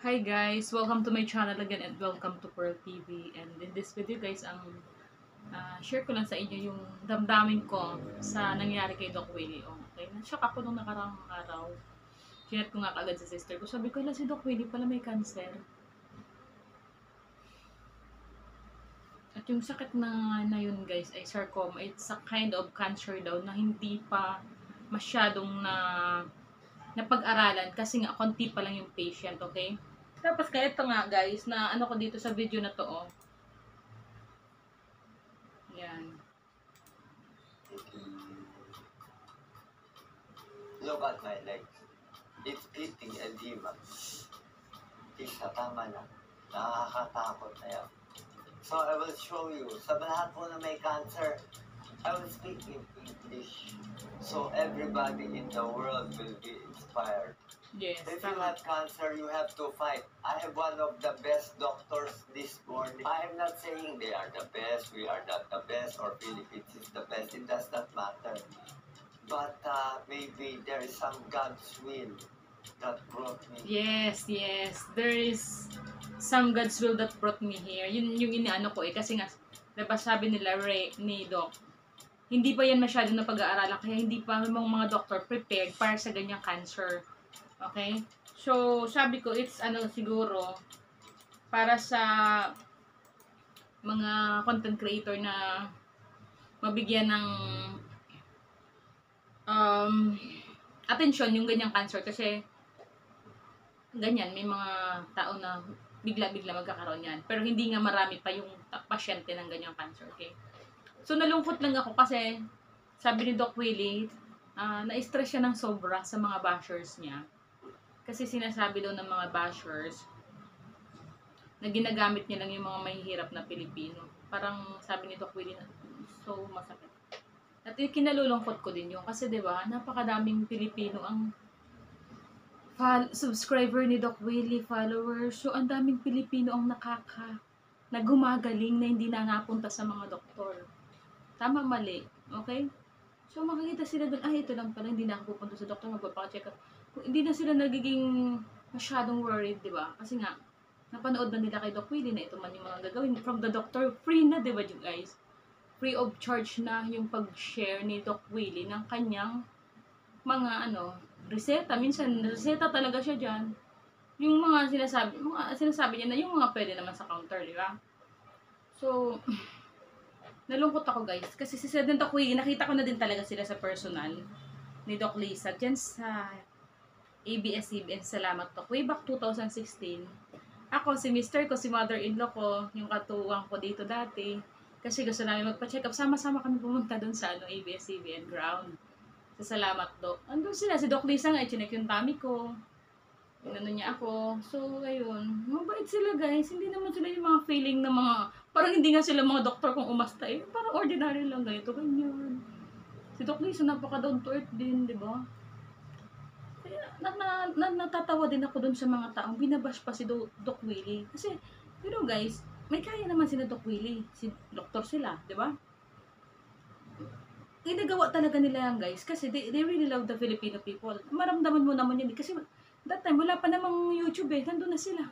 Hi guys! Welcome to my channel again and welcome to Pearl TV. And in this video guys, ang share ko lang sa inyo yung damdamin ko sa nangyari kay Doc Willie. Okay? Na-shock ako nung nakarang araw. Chinat ko nga kagad sa sister ko. Sabi ko, si Doc Willie pala may cancer. At yung sakit na yun guys ay sarcoma. It's a kind of cancer daw na hindi pa masyadong napag-aralan kasi nga konti pa lang yung patient, okay? Tapos kaya ito nga guys, na ano ko dito sa video na to, oh. Yan. Look at my legs. It's eating edema. Isa, tama na. Nakakatakot na yan. So I will show you. Sa lahat po na may cancer, I will speak in English. So everybody in the world will be inspired. Yes, If you have cancer, you have to fight. I have one of the best doctors this morning. I am not saying they are the best, we are not the best, or Philippines is the best. It does not matter. But maybe there is some God's will that brought me. Yes. There is some God's will that brought me here. Yun yung inaano ko kasi nga, diba sabi nila, ni Doc, hindi pa yan masyado na pag-aaralan, kaya hindi pa mga doctor prepared para sa ganyang cancer. Okay? So, sabi ko, it's siguro, para sa mga content creator na mabigyan ng atensyon yung ganyang cancer kasi ganyan, may mga tao na bigla-bigla magkakaroon yan. Pero hindi nga marami pa yung pasyente ng ganyang cancer, okay? So, nalungkot lang ako kasi sabi ni Doc Willie, na-stress siya ng sobra sa mga bashers niya. Kasi sinasabi daw ng mga bashers na ginagamit niya lang yung mga mahihirap na Pilipino. Parang sabi ni Doc Willie, so masakit. At kinalulungkot ko din yun kasi 'di ba, napakadaming Pilipino ang subscriber ni Doc Willie, followers. So ang daming Pilipino ang na gumagaling na hindi na napunta sa mga doktor. Tama, mali. Okay? So makikita sila doon, ito lang pala, hindi na ako pupunta sa doktor, magpapa-check up. Hindi na sila nagiging masyadong worried, di ba? Kasi nga, napanood na nila kay Doc Willie na ito man yung mga gagawin. From the doctor, free na, di ba you guys? Free of charge na yung pag-share ni Doc Willie ng kanyang mga reseta. Minsan, reseta talaga siya dyan. Yung mga sinasabi niya na yung mga pwede naman sa counter, di ba? So, nalungkot ako guys. Kasi si Doc Willie, nakita ko na din talaga sila sa personal ni Doc Lisa dyan sa ABS-CBN. Salamat Doc. Way back 2016. Ako, si Mr. ko, si mother-in-law ko, yung katuwang ko dito dati. Kasi gusto namin magpa-check up. Sama-sama kami pumunta dun sa ABS-CBN ground. So, salamat Doc. Andun sila. Si Doc Lisa nga, chinek yung tummy ko. Inano niya ako. So, ayun. Mabait sila guys. Hindi naman sila yung mga feeling na mga, parang hindi nga sila mga doktor kung umasta eh. Parang ordinary lang ganito, ganyan. Si Doc Lisa, napaka down to earth din, di ba? Kaya, natatawa din ako dun sa mga taong binabash pa si Doc Willie. Kasi, you know guys, may kaya naman sila Doc Willie. Si doktor sila, di ba? Ginagawa talaga nila yan guys. Kasi they really love the Filipino people. Maramdaman mo naman yun. Kasi that time, wala pa namang YouTube eh. Nandun na sila.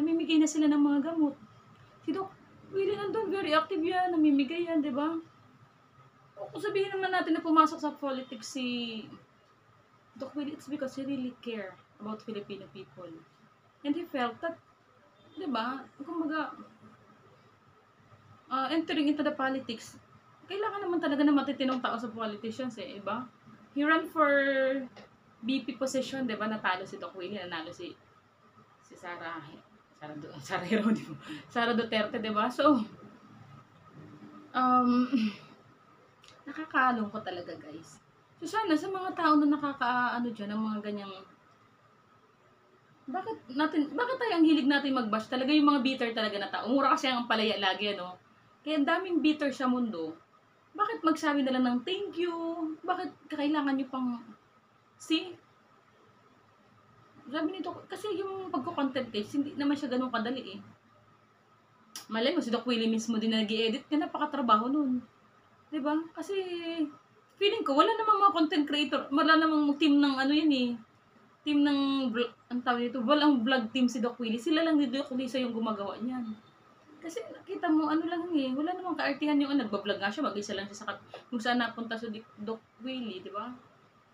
Namimigay na sila ng mga gamot. Si Doc Willie nandun, very active yan. Namimigay yan, di ba? Kung sabihin naman natin na pumasok sa politics si Doc Willie, it's because he really care about Filipino people. And he felt that, di ba, kumbaga, entering into the politics, kailangan naman talaga na matitinong tao sa politicians eh, iba? He ran for BP position, di ba, natalo si Doc Willie, nanalo si Sara Heronimo, Sara Duterte, di ba? So, nakakalungkot talaga guys. So sana sa mga tao na dyan, ng mga ganyang, bakit tayo ang hilig natin mag-bash? Talaga yung mga bitter talaga na tao. Mura kasi ang palaya lagi, Kaya ang daming bitter sa mundo. Bakit magsabi na lang ng thank you? Bakit kailangan nyo pang, see? Sabi nito, kasi yung pagko-content guys, hindi naman siya ganun kadali eh. Malay mo, si Doc Willie mismo din na nag-i-edit, na napakatrabaho nun. Diba? Kasi, feeling ko, wala namang mga content creator, wala namang team ng yan eh. team ng, ang tawag dito, walang vlog team si Doc Willie. Sila lang ni Doc Lisa yung gumagawa niyan. Kasi nakita mo, ano lang eh, wala namang kaartihan yung nagbablog nga siya, mag-isa lang siya sa kung saan napunta si Doc Willie, di ba?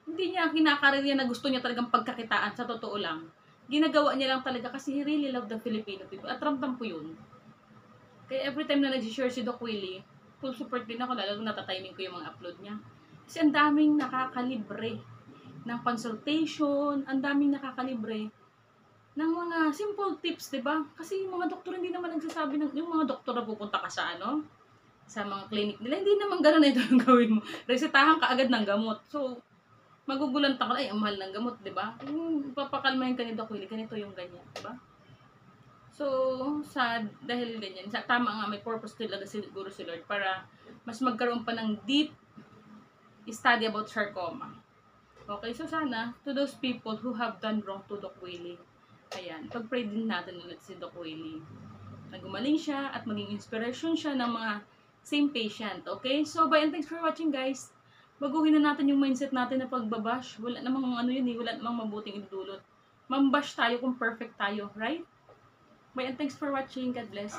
Hindi niya kinakarirya na gusto niya talagang pagkakitaan, sa totoo lang. Ginagawa niya lang talaga kasi he really love the Filipino people. At ramdam ko yun. Kaya every time na nag-share si Doc Willie, full support din ako, lalo natatiming ko yung mga upload niya. Kasi ang daming nakakalibre ng consultation, ang daming nakakalibre ng mga simple tips, 'di ba? Kasi yung mga doktor hindi naman nagsasabi ng yung mga doktor na pupunta ka sa sa mga clinic nila, hindi naman ganoon ito ang gawin mo. Resetahan ka agad ng gamot. So, magugulan ka, ay, ang mahal ng gamot, 'di ba? Yung papakalmahin ka ni Doc Willie, ganito yung ganyan, 'di ba? So, dahil ganyan, tama nga, may purpose talaga siguro si Lord para mas magkaroon pa ng deep study about sarcoma. Okay, so sana, to those people who have done wrong to Doc Willie, ayan, pag-pray din natin ulit si Doc Willie. Na gumaling siya at maging inspiration siya ng mga same patient, okay? So, bye and thanks for watching, guys. Baguhin na natin yung mindset natin na pagbabash. Wala namang wala namang mabuting idudulot. Mambash tayo kung perfect tayo, right? Bye and thanks for watching. God bless.